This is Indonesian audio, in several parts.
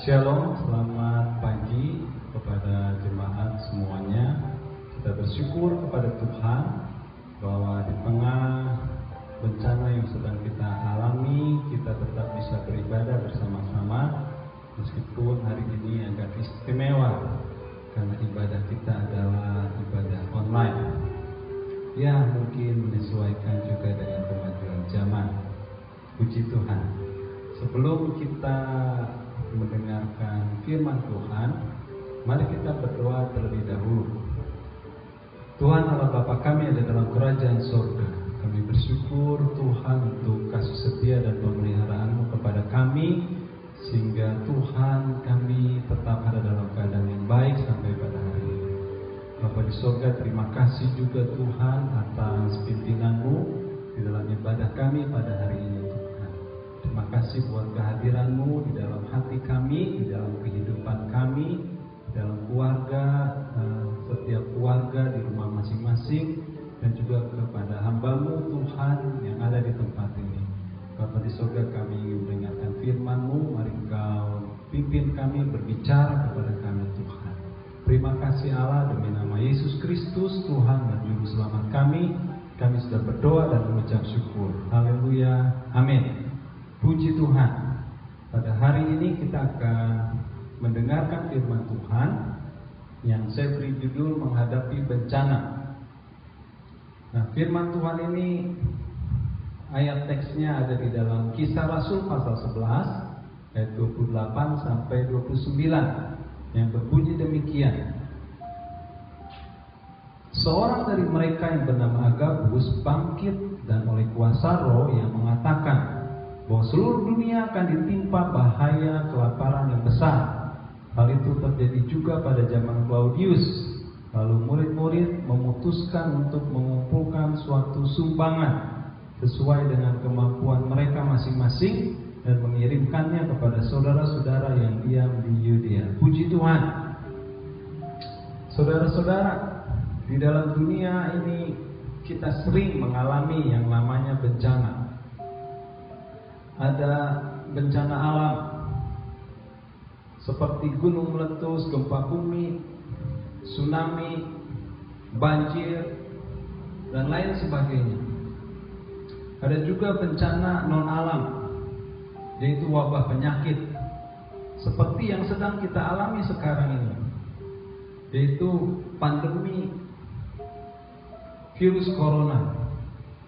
Shalom, selamat pagi kepada jemaat semuanya. Kita bersyukur kepada Tuhan bahwa di tengah bencana yang sedang kita alami, kita tetap bisa beribadah bersama-sama. Meskipun hari ini agak istimewa karena ibadah kita adalah ibadah online. Ya, mungkin menyesuaikan juga dengan kemajuan zaman. Puji Tuhan. Sebelum kita mendengarkan firman Tuhan, mari kita berdoa terlebih dahulu. Tuhan Allah Bapa kami ada dalam kerajaan surga, kami bersyukur Tuhan untuk kasih setia dan pemeliharaan-Mu kepada kami, sehingga Tuhan kami tetap ada dalam keadaan yang baik sampai pada hari ini. Bapa di surga, terima kasih juga Tuhan atas pimpinan-Mu di dalam ibadah kami pada hari ini. Terima kasih buat kehadiran-Mu di dalam hati kami, di dalam kehidupan kami, di dalam keluarga, setiap keluarga di rumah masing-masing, dan juga kepada hamba-Mu Tuhan yang ada di tempat ini. Bapa di surga, kami ingin mendengarkan firman-Mu, mari Engkau pimpin kami, berbicara kepada kami Tuhan. Terima kasih Allah, demi nama Yesus Kristus Tuhan dan Juru Selamat kami sudah berdoa dan mengucap syukur. Haleluya, amin. Puji Tuhan. Pada hari ini kita akan mendengarkan firman Tuhan yang saya beri judul menghadapi bencana. Nah, firman Tuhan ini ayat teksnya ada di dalam Kisah Rasul pasal 11 ayat 28 sampai 29 yang berbunyi demikian. Seorang dari mereka yang bernama Agabus bangkit dan oleh kuasa roh yang mengatakan bahwa seluruh dunia akan ditimpa bahaya kelaparan yang besar. Hal itu terjadi juga pada zaman Claudius. Lalu murid-murid memutuskan untuk mengumpulkan suatu sumbangan sesuai dengan kemampuan mereka masing-masing dan mengirimkannya kepada saudara-saudara yang diam di Yudea. Puji Tuhan. Saudara-saudara, di dalam dunia ini kita sering mengalami yang namanya bencana. Ada bencana alam seperti gunung meletus, gempa bumi, tsunami, banjir, dan lain sebagainya. Ada juga bencana non alam, yaitu wabah penyakit seperti yang sedang kita alami sekarang ini, yaitu pandemi virus corona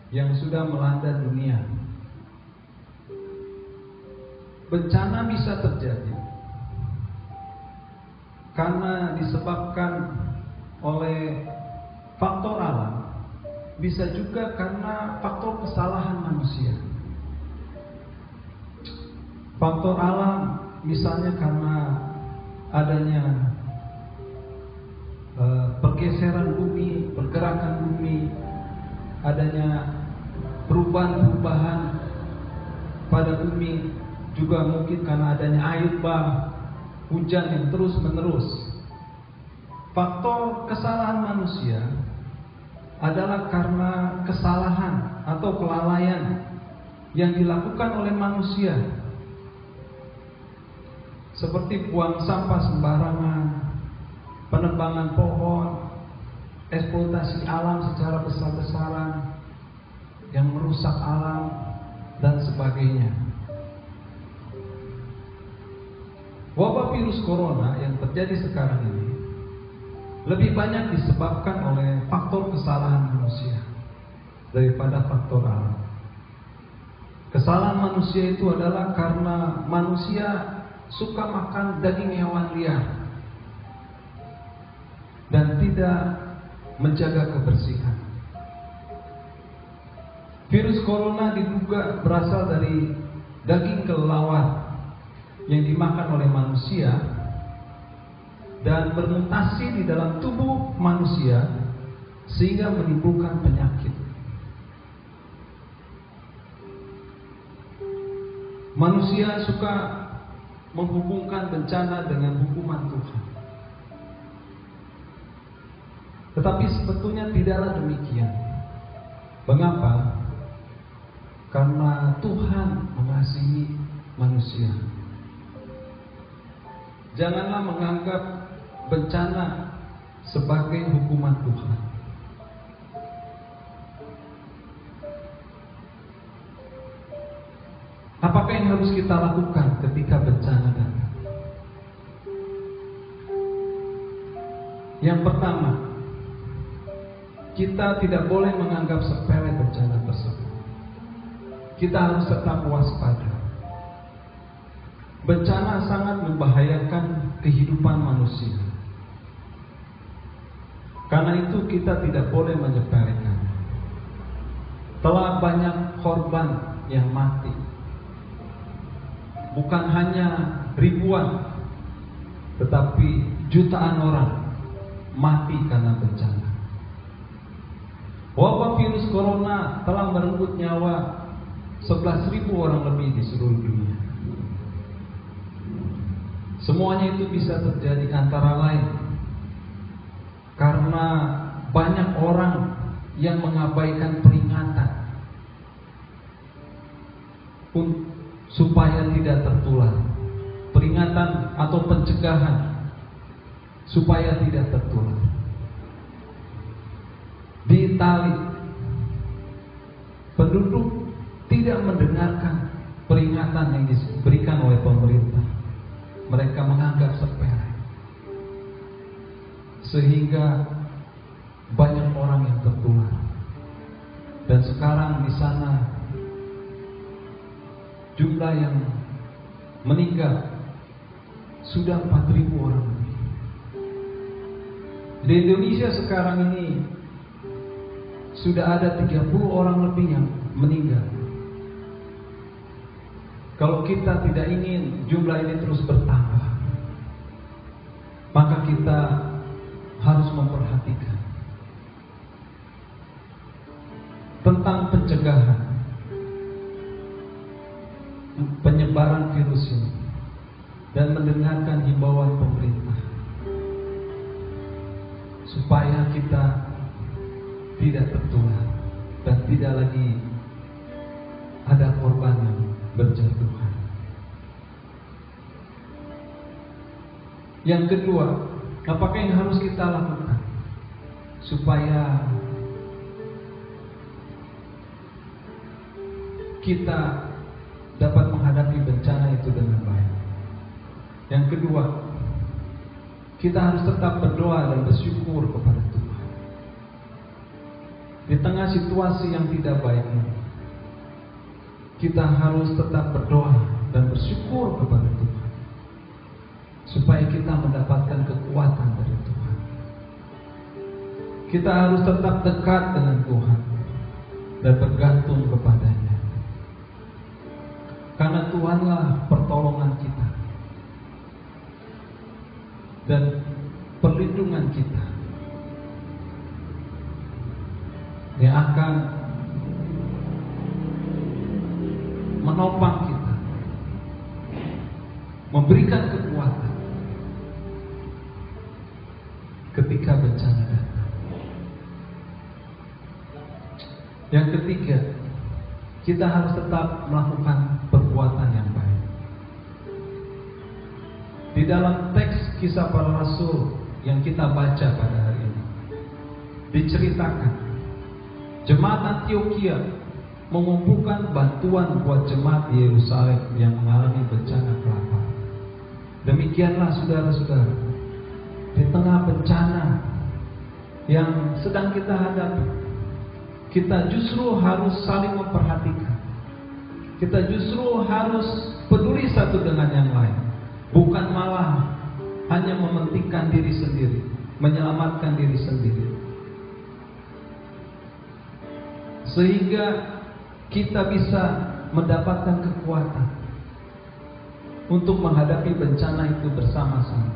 yang sudah melanda dunia. Bencana bisa terjadi karena disebabkan oleh faktor alam, bisa juga karena faktor kesalahan manusia. Faktor alam misalnya karena adanya pergeseran bumi, pergerakan bumi, adanya perubahan-perubahan pada bumi. Juga mungkin karena adanya air bah, hujan yang terus menerus. Faktor kesalahan manusia adalah karena kesalahan atau kelalaian yang dilakukan oleh manusia, seperti buang sampah sembarangan, penebangan pohon, eksploitasi alam secara besar-besaran yang merusak alam dan sebagainya. Wabah virus corona yang terjadi sekarang ini lebih banyak disebabkan oleh faktor kesalahan manusia daripada faktor alam. Kesalahan manusia itu adalah karena manusia suka makan daging hewan liar dan tidak menjaga kebersihan. Virus corona diduga berasal dari daging kelelawar yang dimakan oleh manusia dan bermutasi di dalam tubuh manusia sehingga menimbulkan penyakit. Manusia suka menghubungkan bencana dengan hukuman Tuhan. Tetapi sebetulnya tidaklah demikian. Mengapa? Karena Tuhan mengasihi manusia. Janganlah menganggap bencana sebagai hukuman Tuhan. Apakah yang harus kita lakukan ketika bencana datang? Yang pertama, kita tidak boleh menganggap sepele bencana tersebut. Kita harus tetap waspada. Bencana sangat membahayakan kehidupan manusia. Karena itu kita tidak boleh menyepelekan. Telah banyak korban yang mati. Bukan hanya ribuan, tetapi jutaan orang mati karena bencana. Wabah virus corona telah merenggut nyawa 11.000 orang lebih di seluruh dunia. Semuanya itu bisa terjadi antara lain karena banyak orang yang mengabaikan peringatan supaya tidak tertular, peringatan atau pencegahan supaya tidak tertular. Di Italia, penduduk tidak mendengarkan peringatan yang diberikan oleh pemerintah. Mereka menganggap sepele, sehingga banyak orang yang tertular. Dan sekarang di sana jumlah yang meninggal sudah 4.000 orang lebih. Di Indonesia sekarang ini sudah ada 30 orang lebih yang meninggal. Kalau kita tidak ingin jumlah ini terus bertambah, maka kita harus memperhatikan tentang pencegahan penyebaran virus ini dan mendengarkan himbauan pemerintah supaya kita tidak tertular dan tidak lagi ada korban yang berjatuhan. Yang kedua, apakah yang harus kita lakukan supaya kita dapat menghadapi bencana itu dengan baik? Yang kedua, kita harus tetap berdoa dan bersyukur kepada Tuhan. Di tengah situasi yang tidak baik ini, kita harus tetap berdoa dan bersyukur kepada Tuhan, supaya kita mendapatkan kekuatan dari Tuhan. Kita harus tetap dekat dengan Tuhan dan bergantung kepadanya, karena Tuhanlah pertolongan kita dan perlindungan kita yang akan menopang kita, memberikan kekuatan ketika bencana datang. Yang ketiga, kita harus tetap melakukan perbuatan yang baik. Di dalam teks Kisah Para Rasul yang kita baca pada hari ini, diceritakan jemaat Antioquia mengumpulkan bantuan buat jemaat di Yerusalem yang mengalami bencana kelaparan. Demikianlah saudara-saudara, di tengah bencana yang sedang kita hadapi, kita justru harus saling memperhatikan. Kita justru harus peduli satu dengan yang lain, bukan malah hanya mementingkan diri sendiri, menyelamatkan diri sendiri. Sehingga kita bisa mendapatkan kekuatan untuk menghadapi bencana itu bersama-sama.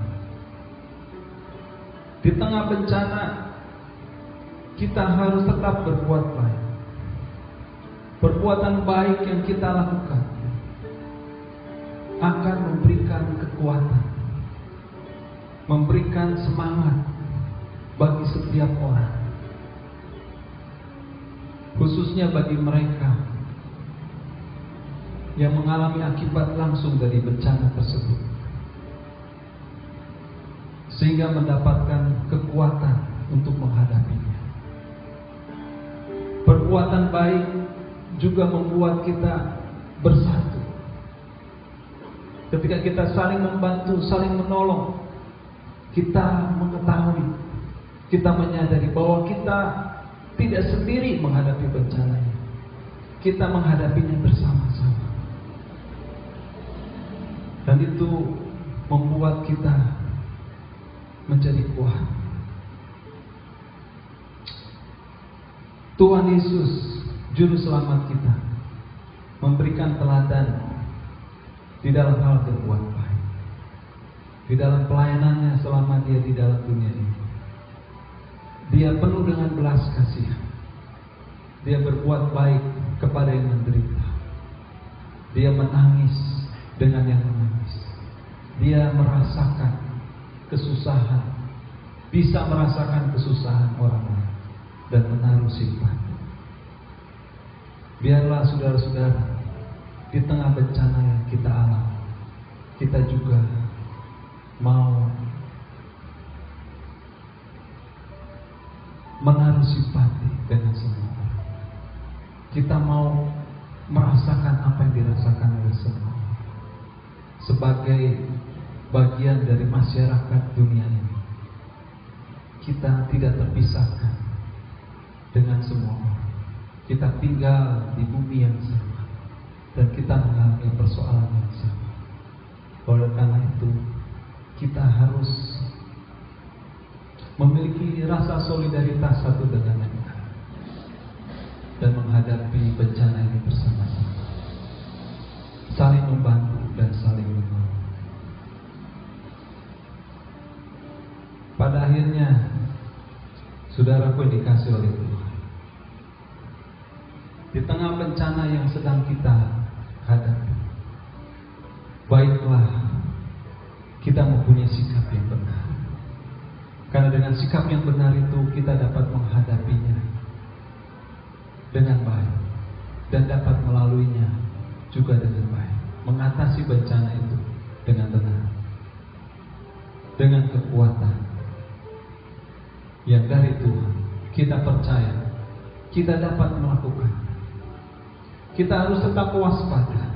Di tengah bencana, kita harus tetap berbuat baik. Perbuatan baik yang kita lakukan akan memberikan kekuatan, memberikan semangat bagi setiap orang, khususnya bagi mereka yang mengalami akibat langsung dari bencana tersebut. sehingga mendapatkan kekuatan untuk menghadapinya. Perbuatan baik juga membuat kita bersatu. Ketika kita saling membantu, saling menolong, kita mengetahui, kita menyadari bahwa kita tidak sendiri menghadapi bencana ini. Kita menghadapinya bersama-sama. Dan itu membuat kita menjadi kuat. Tuhan Yesus, Juru Selamat kita, memberikan teladan di dalam hal berbuat baik, di dalam pelayanannya selama dia di dalam dunia ini. Dia penuh dengan belas kasihan. Dia berbuat baik kepada yang menderita. Dia menangis dengan yang menangis. Dia merasakan kesusahan, bisa merasakan kesusahan orang lain dan menaruh simpati. Biarlah saudara-saudara, di tengah bencana yang kita alami, kita juga mau menaruh simpati dengan semua orang. Kita mau merasakan apa yang dirasakan oleh semua orang. Sebagai bagian dari masyarakat dunia ini, kita tidak terpisahkan dengan semua orang. Kita tinggal di bumi yang sama dan kita mengalami persoalan yang sama. Oleh karena itu, kita harus memiliki rasa solidaritas satu dengan yang lain dan menghadapi bencana ini bersama-sama, saling membantu dan saling menolong. Pada akhirnya, saudaraku yang dikasih oleh Tuhan, di tengah bencana yang sedang kita hadapi, baiklah kita mempunyai sikap yang benar. Karena dengan sikap yang benar itu kita dapat menghadapinya dengan baik dan dapat melaluinya juga dengan baik, mengatasi bencana itu dengan benar, dengan kekuatan yang dari Tuhan. Kita percaya kita dapat melakukan. Kita harus tetap waspada,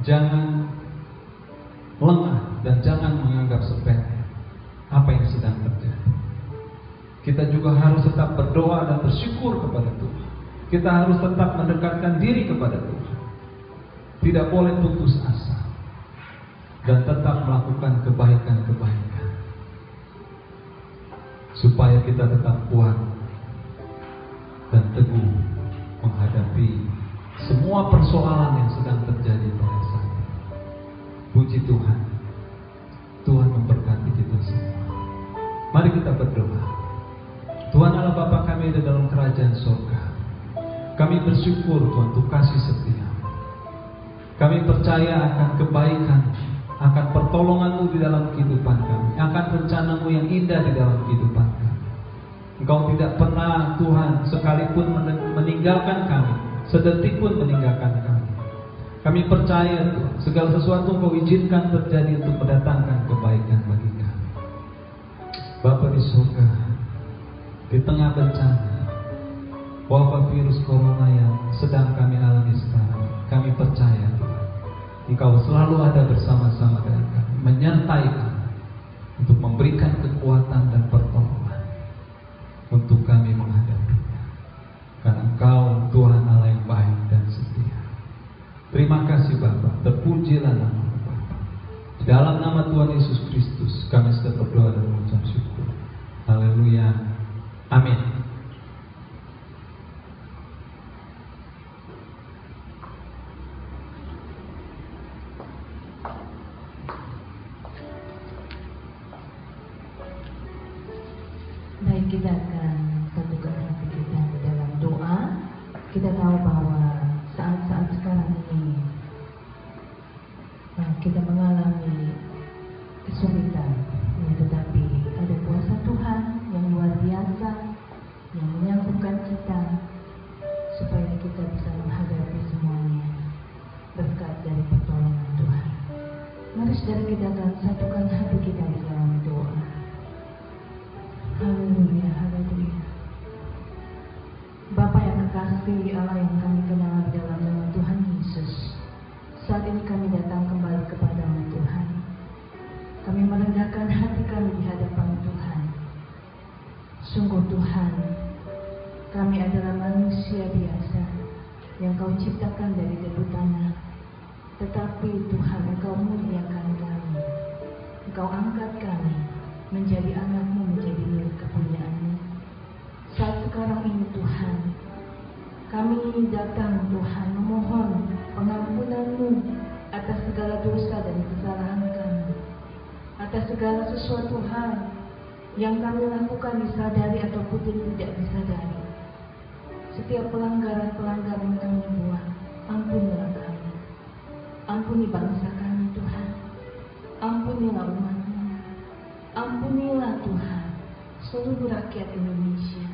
jangan lengah dan jangan menganggap sepele apa yang sedang terjadi. Kita juga harus tetap berdoa dan bersyukur kepada Tuhan. Kita harus tetap mendekatkan diri kepada Tuhan. Tidak boleh putus asa dan tetap melakukan kebaikan-kebaikan supaya kita tetap kuat dan teguh menghadapi semua persoalan yang sedang terjadi pada saat ini. Puji Tuhan, Tuhan memberkati kita semua. Mari kita berdoa. Tuhan Allah Bapa kami di dalam kerajaan surga, kami bersyukur Tuhan untuk kasih setia. Kami percaya akan kebaikan, akan pertolongan-Mu di dalam kehidupan kami, akan rencana-Mu yang indah di dalam kehidupan kami. Engkau tidak pernah Tuhan sekalipun meninggalkan kami, sedetik pun meninggalkan kami. Kami percaya Tuhan, segala sesuatu Engkau izinkan terjadi untuk mendatangkan kebaikan bagi kami. Bapa di surga, di tengah bencana wabah virus corona yang sedang kami alami sekarang, kami percaya Tuhan, Engkau selalu ada bersama-sama dengan kami, menyertai kami untuk memberikan kekuatan dan pertolongan untuk kami menghadapinya. Karena Engkau Tuhan Allah yang baik dan setia. Terima kasih Bapa, terpujilah nama-Mu Bapa. Dalam nama Tuhan Yesus Kristus kami sudah berdoa dan mengucap syukur. Haleluya. Amin. Baik, kita akan satukan hati kita di dalam doa. Kita tahu bahwa saat-saat sekarang ini kita mengalami kesulitan, ya, tetapi ada kuasa Tuhan yang luar biasa yang menyambungkan kita supaya kita bisa menghadapi semuanya berkat dari pertolongan Tuhan. Mari saudara kita akan satukan hati kita di dalam doa. Haleluya, haleluya. Bapa yang kekasih, Allah yang kami kenal di dalam nama Tuhan Yesus, saat ini kami datang kembali kepada-Mu Tuhan. Kami merendahkan hati kami di hadapan Tuhan. Sungguh Tuhan, kami adalah manusia biasa yang Kau ciptakan dari debu tanah. Tetapi Tuhan, Engkau muliakan kami. Engkau angkat kami menjadi anak-Mu, menjadi milik kepunyaan-Mu. Saat sekarang ini Tuhan, kami datang Tuhan memohon pengampunan-Mu atas segala dosa dan kesalahan kami, atas segala sesuatu hal yang kami lakukan disadari ataupun tidak disadari. Setiap pelanggaran-pelanggaran yang kami buat, ampunilah kami. Ampuni bangsa kami Tuhan. Ampunilah umat-Mu. Ampunilah Tuhan seluruh rakyat Indonesia.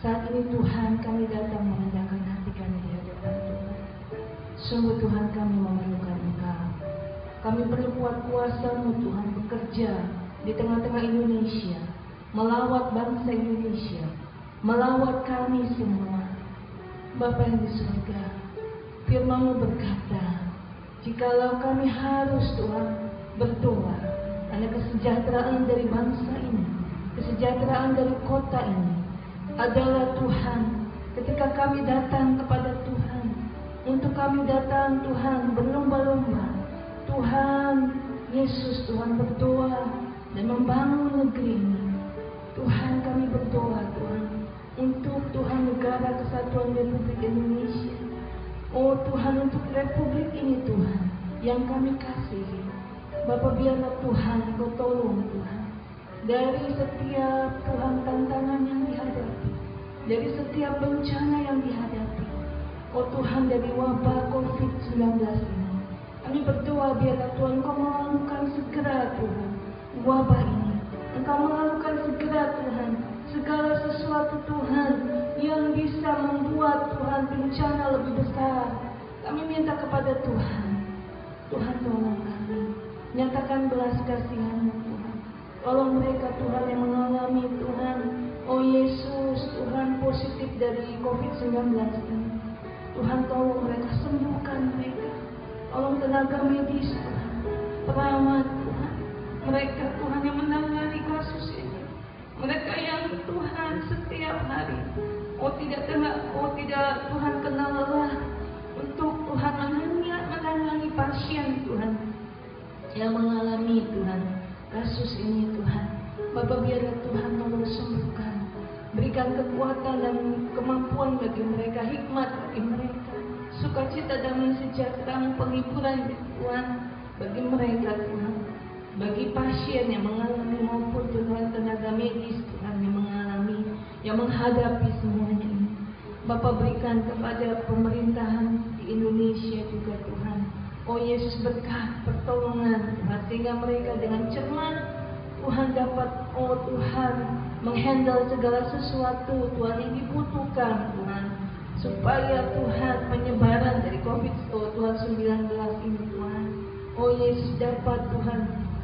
Saat ini Tuhan, kami datang merendahkan hati kami di hadapan Tuhan. Sungguh Tuhan, kami memerlukan Engkau. Kami perlu kuasa-Mu Tuhan bekerja di tengah-tengah Indonesia, melawat bangsa Indonesia, melawat kami semua. Bapa yang di surga, firman-Mu berkata, jikalau kami harus Tuhan berdoa karena kesejahteraan dari bangsa ini, kesejahteraan dari kota ini adalah Tuhan, ketika kami datang kepada Tuhan, untuk kami datang Tuhan berlomba-lomba, Tuhan Yesus Tuhan berdoa dan membangun negeri ini. Tuhan, kami berdoa Tuhan untuk Tuhan negara kesatuan Republik Indonesia. Oh Tuhan, untuk Republik ini Tuhan yang kami kasihi. Bapa, biarlah Tuhan Engkau tolong Tuhan dari setiap Tuhan tantangan yang dihadapi, dari setiap bencana yang dihadapi. Oh Tuhan, dari wabah COVID-19 ini, kami berdoa biarlah Tuhan Engkau melakukan segera Tuhan wabah ini. Engkau melakukan segera Tuhan segala sesuatu Tuhan yang bisa membuat Tuhan bencana lebih besar. Kami minta kepada Tuhan, Tuhan tolong kami, nyatakan belas kasihan-Mu Tuhan. Tolong mereka Tuhan yang mengalami Tuhan, oh Yesus Tuhan, positif dari COVID-19 ini. Tuhan tolong mereka, sembuhkan mereka. Tolong tenaga medis Tuhan, perawat Tuhan, mereka Tuhan yang menangani kasus ini. Mereka yang Tuhan setiap hari, oh tidak Tuhan kenal lelah untuk Tuhan menangani pasien Tuhan yang mengalami Tuhan kasus ini Tuhan. Bapa, biarlah Tuhan tolong sembuhkan, berikan kekuatan dan kemampuan bagi mereka, hikmat bagi mereka, sukacita, damai sejahtera, penghiburan Tuhan bagi mereka Tuhan, bagi pasien yang mengalami maupun Tuhan tenaga medis Tuhan yang mengalami, yang menghadapi semuanya ini. Bapa, berikan kepada pemerintahan di Indonesia juga Tuhan, oh Yesus, berkat pertolongan Tuhan, sehingga mereka dengan cermat Tuhan dapat, oh Tuhan, menghandle segala sesuatu Tuhan yang dibutuhkan Tuhan, supaya Tuhan penyebaran dari COVID-19 ini Tuhan, oh Yesus dapat Tuhan,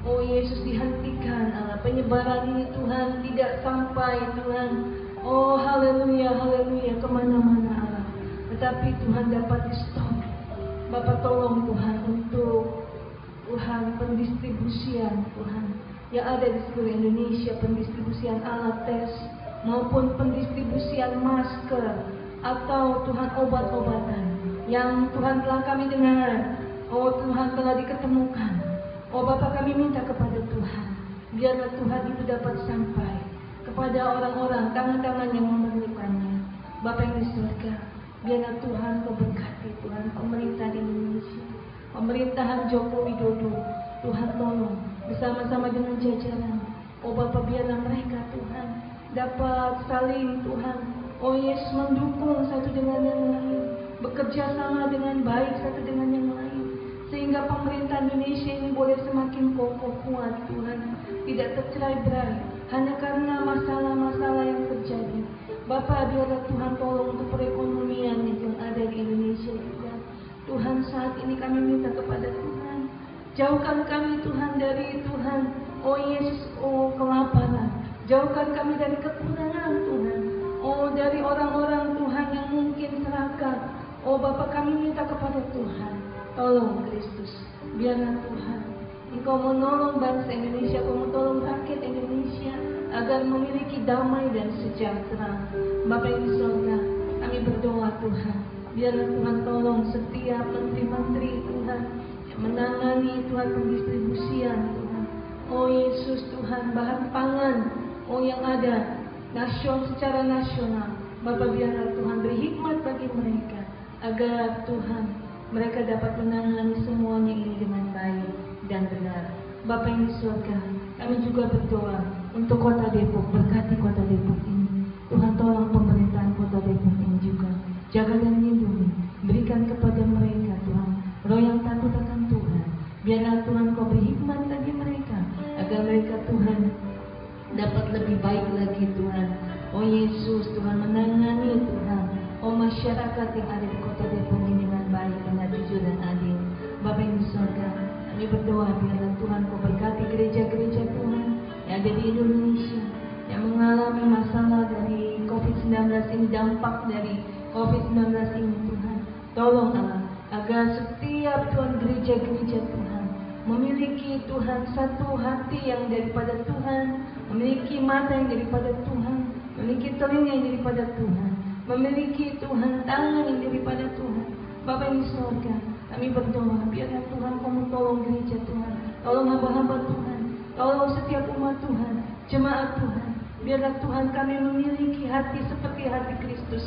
oh Yesus dihentikan Allah, penyebaran ini Tuhan tidak sampai Tuhan, oh haleluya, haleluya, kemana-mana Allah, tetapi Tuhan dapat di stop. Bapak, tolong Tuhan untuk Tuhan pendistribusian Tuhan yang ada di seluruh Indonesia, pendistribusian alat tes maupun pendistribusian masker atau Tuhan obat-obatan yang Tuhan telah kami dengar, oh Tuhan telah diketemukan. Oh Bapak, kami minta kepada Tuhan, biarlah Tuhan itu dapat sampai kepada orang-orang, tangan-tangan yang memerlukannya. Bapak yang di surga, biarlah Tuhan Kau berkati Tuhan pemerintahan Indonesia, pemerintahan Joko Widodo. Tuhan tolong bersama-sama dengan jajaran. Oh Bapak, biarlah mereka Tuhan dapat saling Tuhan, oh Yesus, mendukung satu dengan yang lain, bekerja sama dengan baik satu dengan yang lain, sehingga pemerintah Indonesia ini boleh semakin kokoh kuat Tuhan, tidak tercerai-berai hanya karena masalah-masalah yang terjadi. Bapak, biarlah Tuhan tolong untuk perekonomian yang ada di Indonesia juga. Tuhan, saat ini kami minta kepada Tuhan, Jauhkan kami Tuhan dari Tuhan, oh Yesus, oh kelaparan. Jauhkan kami dari kekurangan Tuhan, oh dari orang-orang Tuhan yang mungkin serakah. Oh Bapa, kami minta kepada Tuhan, tolong Kristus, biarlah Tuhan Engkau menolong bangsa Indonesia, Engkau menolong rakyat Indonesia agar memiliki damai dan sejahtera. Bapa yang di surga, kami berdoa Tuhan, biarlah Tuhan tolong setiap menteri-menteri Tuhan yang menangani Tuhan pendistribusian Tuhan. Oh Yesus Tuhan, bahan pangan yang ada secara nasional. Bapa, biarlah Tuhan beri hikmat bagi mereka agar Tuhan mereka dapat menangani semuanya ini dengan baik dan benar. Bapa yang di surga, kami juga berdoa untuk Kota Depok, berkati Kota Depok ini. Tuhan tolong pemerintahan Kota Depok ini juga, jaga dan lindungi, berikan kepada mereka Tuhan roh yang takut akan Tuhan. Biarlah Tuhan Kau beri hikmat bagi mereka agar mereka Tuhan dapat lebih baik lagi Tuhan. Oh Yesus, Tuhan menangani Tuhan masyarakat yang ada di Kota Depok ini dengan baik, benar, jujur dan adil. Bapa yang di surga, kami berdoa biarlah Tuhan Kau berkati gereja-gereja Tuhan yang ada di Indonesia yang mengalami masalah dari COVID-19 ini, dampak dari COVID-19 ini Tuhan. Tolong Allah agar setiap Tuhan gereja-gereja Tuhan memiliki Tuhan satu hati yang daripada Tuhan, memiliki mata yang daripada Tuhan, memiliki telinga yang daripada Tuhan, memiliki Tuhan tangan yang daripada Tuhan. Bapa yang di surga, kami berdoa biarlah Tuhan Kau tolong gereja Tuhan, tolong hamba-hamba Tuhan, tolong setiap umat Tuhan, jemaat Tuhan. Biarlah Tuhan kami memiliki hati seperti hati Kristus.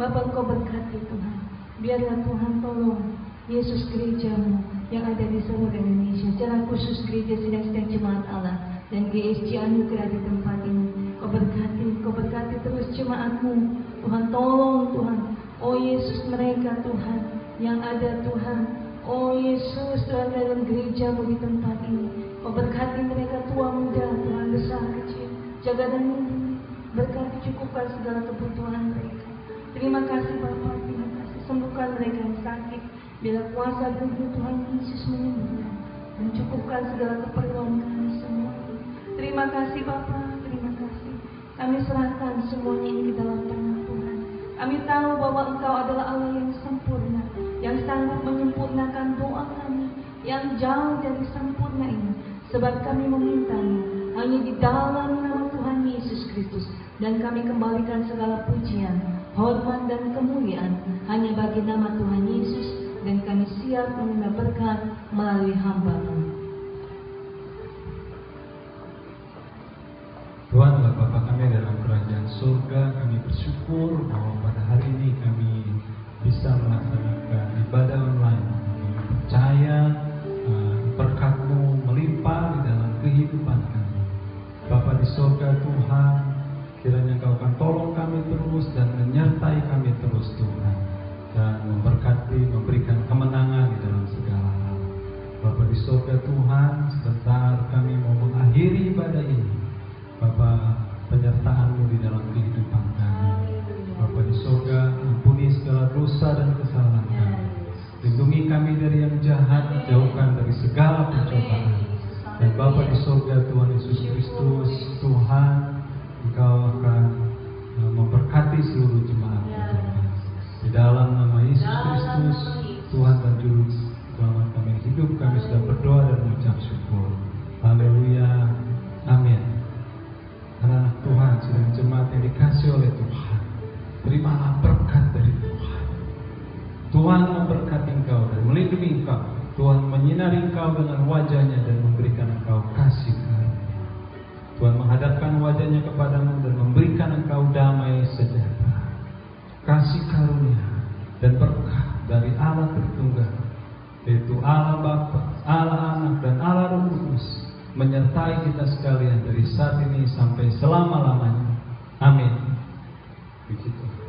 Bapa, Engkau berkati Tuhan. Biarlah Tuhan tolong Yesus gereja-Mu yang ada di seluruh Indonesia, secara khusus gereja sidang-sidang jemaat Allah dan GSC Anugerah di tempat ini. Kau berkati terus jemaat-Mu Tuhan, tolong Tuhan. Oh Yesus, mereka Tuhan yang ada Tuhan, oh Yesus Tuhan dalam gereja-Mu di tempat ini. Kau berkati mereka, tua muda Tuhan, besar kecil, jaga dan lindungi, berkati cukupkan segala kebutuhan mereka. Terima kasih Bapa, terima kasih, sembuhkan mereka yang sakit. Bila kuasa tubuh Tuhan Yesus menyembuhkan dan cukupkan segala keperluan kami semua. Terima kasih Bapa, terima kasih. Kami serahkan semuanya ini ke dalam tangan Tuhan. Kami tahu bahwa Engkau adalah Allah yang sempurna, yang sanggup menyempurnakan doa kami yang jauh dari sempurna ini. Sebab kami memintanya hanya di dalam nama Tuhan Yesus Kristus. Dan kami kembalikan segala pujian, hormat dan kemuliaan hanya bagi nama Tuhan Yesus. Dan kami siap menerima berkat melalui hamba-Mu. Tuhanlah Bapa kami dalam kerajaan surga, kami bersyukur bahwa pada hari ini kami bisa melaksanakan ibadah online. Kami percaya berkat-Mu melimpah di dalam kehidupan kami. Bapa di surga Tuhan, kiranya Engkau akan tolong kami terus dan menyertai kami terus Tuhan, dan memberkati, memberikan kemenangan di dalam segala hal. Bapa di surga Tuhan, sebentar kami mau mengakhiri ibadah ini. Bapa, penyertaan-Mu di dalam kehidupan kami. Bapa di surga, ampuni segala dosa dan kesalahan kami. Lindungi kami dari yang jahat, jauhkan dari segala pencobaan. Dan Bapa di surga Tuhan Yesus Kristus, Tuhan, Engkau akan memberkati seluruh jemaat Tuhan. Di dalam nama Yesus Kristus, Tuhan dan Juru Selamat kami hidup, kami sudah berdoa dan mengucap syukur. Haleluya, amin. Anak Tuhan, sedang jemaat yang dikasih oleh Tuhan, terimalah berkat dari Tuhan. Tuhan memberkati engkau dan melindungi engkau. Tuhan menyinari engkau dengan wajah-Nya dan memberikan engkau kasih karunia. Tuhan menghadapkan wajah-Nya kepadamu dan memberikan engkau damai sejahtera, kasih karunia dan berkah dari Allah Tritunggal, yaitu Allah Bapa, Allah Anak dan Allah Roh Kudus, menyertai kita sekalian dari saat ini sampai selama-lamanya. Amin. Puji Tuhan.